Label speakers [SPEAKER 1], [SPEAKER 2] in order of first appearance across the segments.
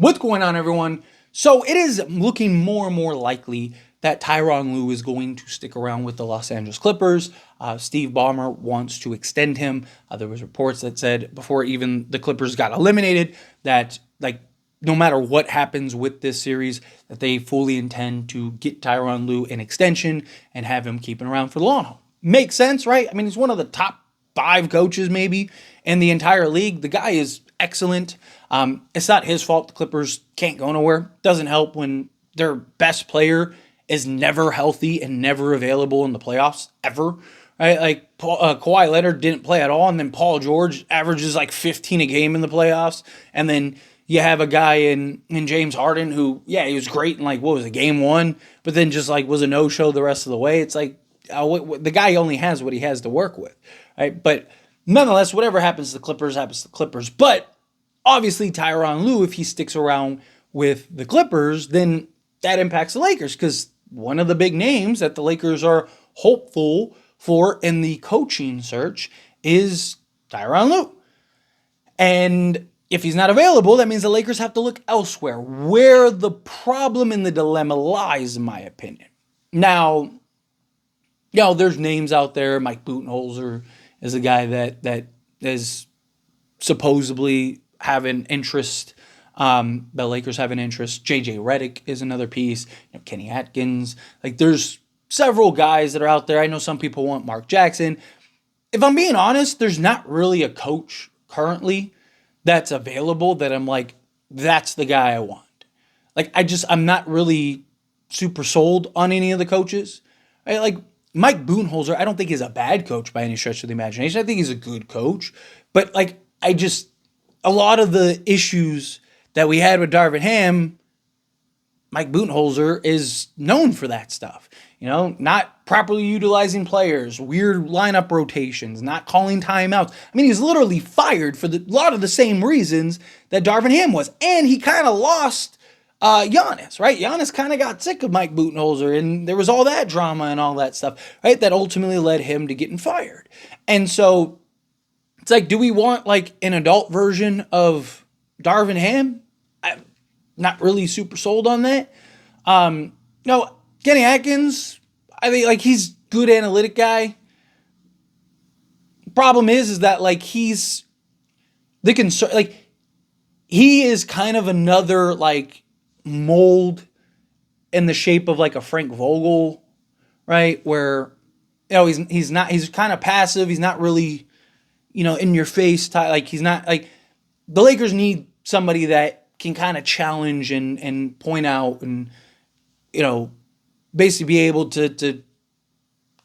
[SPEAKER 1] What's going on, everyone? So it is looking more and more likely that Tyronn Lue is going to stick around with the Los Angeles Clippers. Steve Ballmer wants to extend him. There was reports that said before even the Clippers got eliminated that no matter what happens with this series, that they fully intend to get Tyronn Lue an extension and have him keeping around for the long haul. Makes sense, right? I mean, he's one of the top 5 coaches maybe in the entire league. The guy is excellent. It's not his fault the Clippers can't go nowhere. Doesn't help when their best player is never healthy and never available in the playoffs, ever. Right? Like Kawhi Leonard didn't play at all, and then Paul George averages like 15 a game in the playoffs. And then you have a guy in James Harden who, yeah, he was great in game 1, but then just was a no-show the rest of the way. It's like the guy only has what he has to work with. Right? But nonetheless, whatever happens to the Clippers happens to the Clippers. But obviously, Tyronn Lue, if he sticks around with the Clippers, then that impacts the Lakers, because one of the big names that the Lakers are hopeful for in the coaching search is Tyronn Lue. And if he's not available, that means the Lakers have to look elsewhere, where the problem and the dilemma lies, in my opinion. Now, there's names out there. Mike Budenholzer is a guy that is supposedly having interest. The Lakers have an interest. JJ Redick is another piece. Kenny Atkins. There's several guys that are out there. I know some people want Mark Jackson. If I'm being honest, there's not really a coach currently that's available that I'm like, that's the guy I want. I'm not really super sold on any of the coaches. Right? Mike Budenholzer, I don't think he's a bad coach by any stretch of the imagination. I think he's a good coach. But a lot of the issues that we had with Darvin Ham, Mike Budenholzer is known for that stuff. Not properly utilizing players, weird lineup rotations, not calling timeouts. I mean, he's literally fired for a lot of the same reasons that Darvin Ham was. And he kind of lost Giannis, right? Giannis kind of got sick of Mike Budenholzer, and there was all that drama and all that stuff, right? That ultimately led him to getting fired. And so it's do we want an adult version of Darvin Ham? I'm not really super sold on that. Kenny Atkins, I think he's good analytic guy. Problem is that he's the concern. He is kind of another mold in the shape of a Frank Vogel, right? Where he's kind of passive. He's not really in your face. He's not the Lakers need somebody that can kind of challenge and point out and basically be able to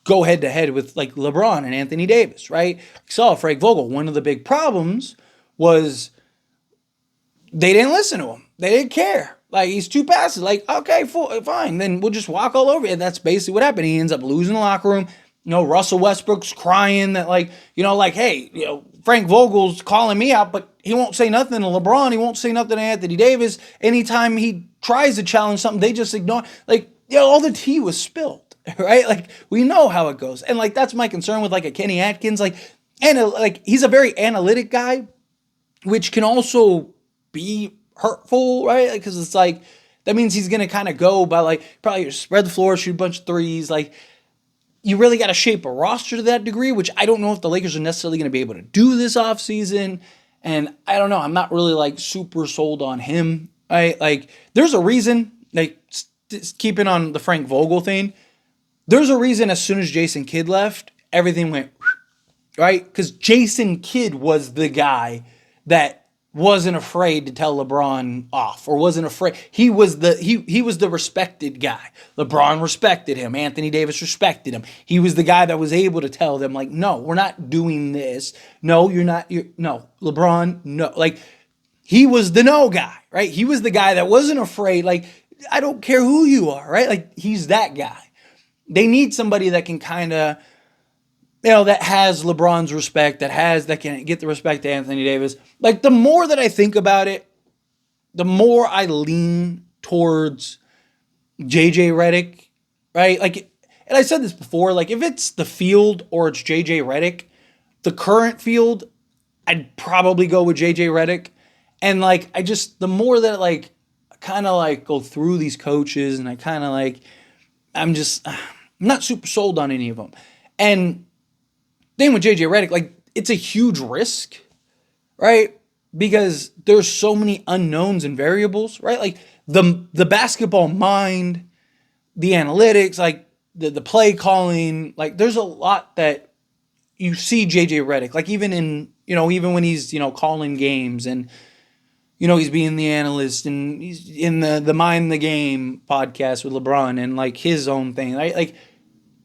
[SPEAKER 1] go head to head with LeBron and Anthony Davis, right? We saw Frank Vogel. One of the big problems was they didn't listen to him. They didn't care. He's too passive. Okay, fine. Then we'll just walk all over you. And that's basically what happened. He ends up losing the locker room. Russell Westbrook's crying that hey, Frank Vogel's calling me out, but he won't say nothing to LeBron. He won't say nothing to Anthony Davis. Anytime he tries to challenge something, they just ignore. All the tea was spilled, right? We know how it goes. And that's my concern with a Kenny Atkins. He's a very analytic guy, which can also be hurtful, right? Because it's that means he's going to kind of go by probably spread the floor, shoot a bunch of threes. You really got to shape a roster to that degree, which I don't know if the Lakers are necessarily going to be able to do this offseason. And I don't know. I'm not really super sold on him. Right? There's a reason, keeping on the Frank Vogel thing, there's a reason as soon as Jason Kidd left, everything went, right? Because Jason Kidd was the guy that wasn't afraid to tell LeBron off, or wasn't afraid. He was the respected guy. LeBron respected him. Anthony Davis respected him. He was the guy that was able to tell them no, we're not doing this. No, you're not. No, LeBron, no. He was the no guy, right? He was the guy that wasn't afraid. I don't care who you are, right? He's that guy. They need somebody that can kind of, that has LeBron's respect, that can get the respect to Anthony Davis. The more that I think about it, the more I lean towards JJ Redick, right? And I said this before, if it's the field or it's JJ Redick, the current field, I'd probably go with JJ Redick. And like, the more that like, kind of like go through these coaches and I kind of like, I'm not super sold on any of them. And thing with JJ Redick, like, it's a huge risk, right? Because there's so many unknowns and variables, right? Like the basketball mind, the analytics, like the play calling, like there's a lot that you see JJ Redick, like even when he's, calling games and, he's being the analyst and he's in the Mind the Game podcast with LeBron and like his own thing, right? Like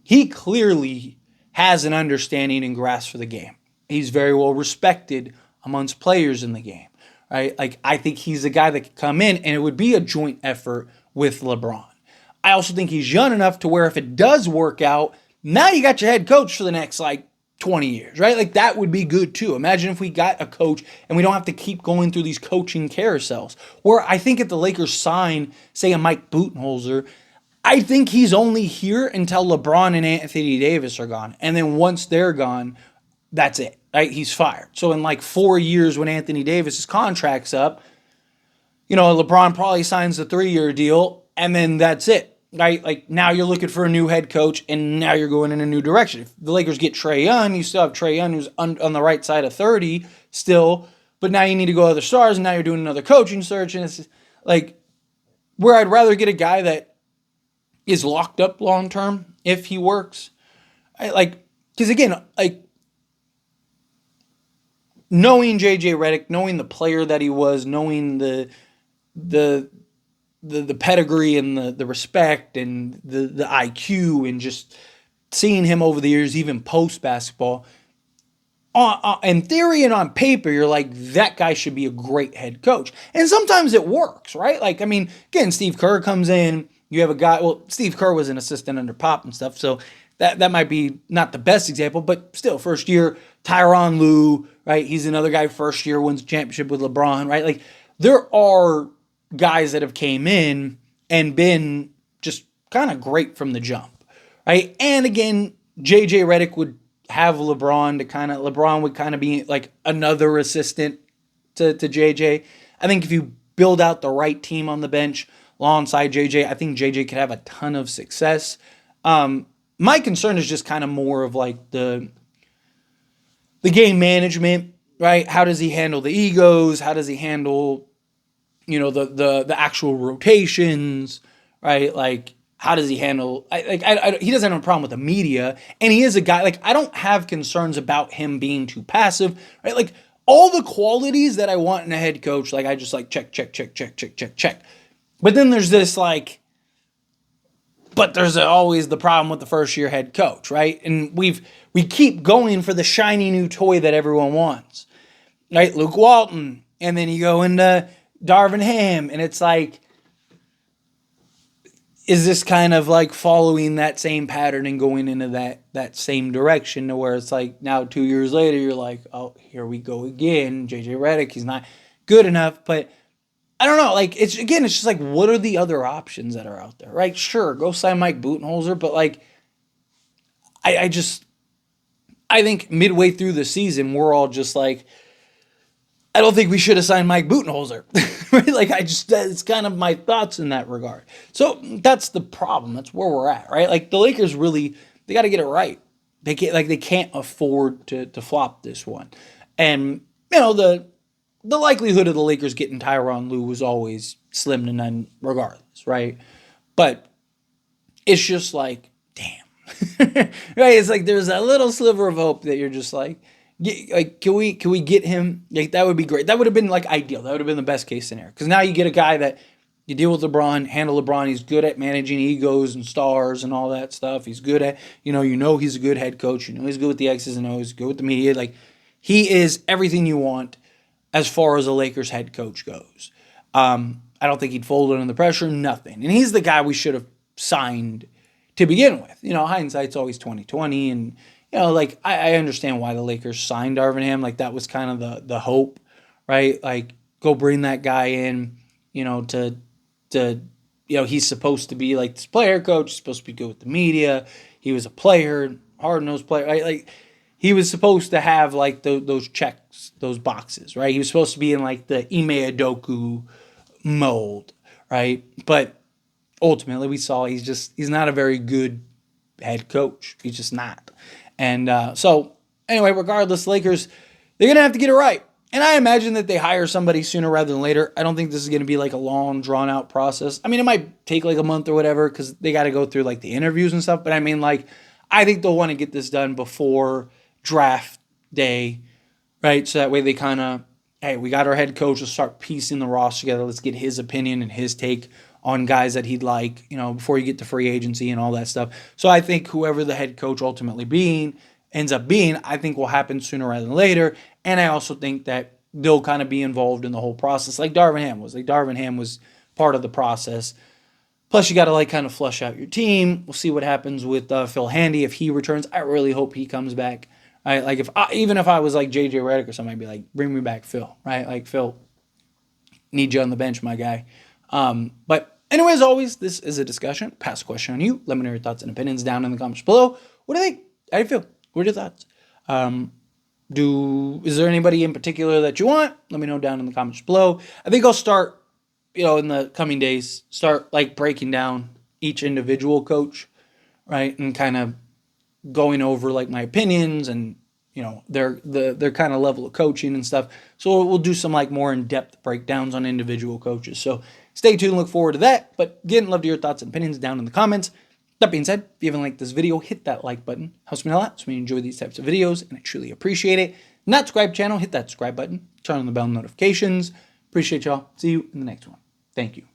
[SPEAKER 1] he clearly has an understanding and grasp for the game. He's very well respected amongst players in the game, right? Like I think he's a guy that could come in and it would be a joint effort with LeBron. I also think he's young enough to where if it does work out, now you got your head coach for the next like 20 years, right? Like that would be good too. Imagine if we got a coach and we don't have to keep going through these coaching carousels. Where I think if the Lakers sign, say, a Mike Budenholzer, I think he's only here until LeBron and Anthony Davis are gone. And then once they're gone, that's it, right? He's fired. So in like 4 years when Anthony Davis's contract's up, LeBron probably signs a 3-year deal and then that's it. Right? Like now you're looking for a new head coach and now you're going in a new direction. If the Lakers get Trae Young, you still have Trae Young who's on the right side of 30 still, but now you need to go other stars and now you're doing another coaching search and it's like where I'd rather get a guy that is locked up long term if he works. Because again, like knowing JJ Redick, knowing the player that he was, knowing the pedigree and the respect and the IQ and just seeing him over the years, even post basketball, in theory and on paper, you're like, that guy should be a great head coach. And sometimes it works, right? Like, I mean, again, Steve Kerr comes in, you have a guy, well, Steve Kerr was an assistant under Pop and stuff, so that might be not the best example, but still, first year, Tyronn Lue, right? He's another guy, first year, wins a championship with LeBron, right? Like, there are guys that have came in and been just kind of great from the jump, right? And again, JJ Redick would have LeBron would kind of be like another assistant to JJ. I think if you build out the right team on the bench alongside JJ, I think JJ could have a ton of success. My concern is just kind of more of like the game management, right? How does he handle the egos? How does he handle the actual rotations, right? Like, how does he handle? He doesn't have a problem with the media, and he is a guy. Like, I don't have concerns about him being too passive, right? Like, all the qualities that I want in a head coach, like I just like check. But then there's this like, but there's always the problem with the first year head coach, right? And we keep going for the shiny new toy that everyone wants, right? Luke Walton, and then you go into Darvin Ham, and it's like, is this kind of like following that same pattern and going into that same direction to where it's like now 2 years later you're like, oh, here we go again. JJ Redick, he's not good enough. But I don't know, like it's just like, what are the other options that are out there, right? Sure, go sign Mike Budenholzer, but like I think midway through the season we're all just like, I don't think we should have signed Mike Budenholzer. Right? Like, it's kind of my thoughts in that regard. So that's the problem. That's where we're at, right? Like, the Lakers really, they got to get it right. They can't afford to flop this one. And, the likelihood of the Lakers getting Tyronn Lue was always slim to none regardless, right? But it's just like, damn. Right? It's like there's a little sliver of hope that you're just like, can we get him? Like, that would be great. That would have been like ideal. That would have been the best case scenario. Because now you get a guy that you deal with LeBron, handle LeBron. He's good at managing egos and stars and all that stuff. He's good at, he's a good head coach. He's good with the X's and O's, good with the media. Like, he is everything you want as far as a Lakers head coach goes. I don't think he'd fold under the pressure, nothing. And he's the guy we should have signed to begin with. Hindsight's always 20/20, and I understand why the Lakers signed Darvin Ham. Like, that was kind of the hope, right? Like, go bring that guy in, to he's supposed to be like this player coach. He's supposed to be good with the media. He was a player, hard-nosed player, right? Like, he was supposed to have like those checks, those boxes, right? He was supposed to be in like the Ime Udoka mold, right? But ultimately, we saw he's not a very good head coach. He's just not. And so anyway, regardless, Lakers, they're gonna have to get it right. And I imagine that they hire somebody sooner rather than later. I don't think this is going to be like a long, drawn-out process. I mean, it might take like a month or whatever because they got to go through like the interviews and stuff. But I mean, like, I think they'll want to get this done before draft day, right? So that way they kind of, hey, we got our head coach. Let's start piecing the roster together. Let's get his opinion and his take on guys that he'd like, before you get to free agency and all that stuff. So I think whoever the head coach ultimately ends up being, I think will happen sooner rather than later. And I also think that they'll kind of be involved in the whole process like Darvin Ham was. Like Darvin Ham was part of the process. Plus, you got to like kind of flush out your team. We'll see what happens with Phil Handy if he returns. I really hope he comes back. Right? Like even if I was like JJ Redick or something, I'd be like, bring me back Phil. Right? Like Phil, need you on the bench, my guy. But anyway, as always, this is a discussion. Pass a question on you. Let me know your thoughts and opinions down in the comments below. What do you think? How do you feel? What are your thoughts? Is there anybody in particular that you want? Let me know down in the comments below. I think I'll start, in the coming days, start like breaking down each individual coach, right? And kind of going over like my opinions and, their kind of level of coaching and stuff. So we'll do some like more in-depth breakdowns on individual coaches. So stay tuned, look forward to that. But again, love to hear your thoughts and opinions down in the comments. That being said, if you haven't liked this video, hit that like button. Helps me a lot. So we enjoy these types of videos, and I truly appreciate it. Not subscribe channel, hit that subscribe button. Turn on the bell notifications. Appreciate y'all. See you in the next one. Thank you.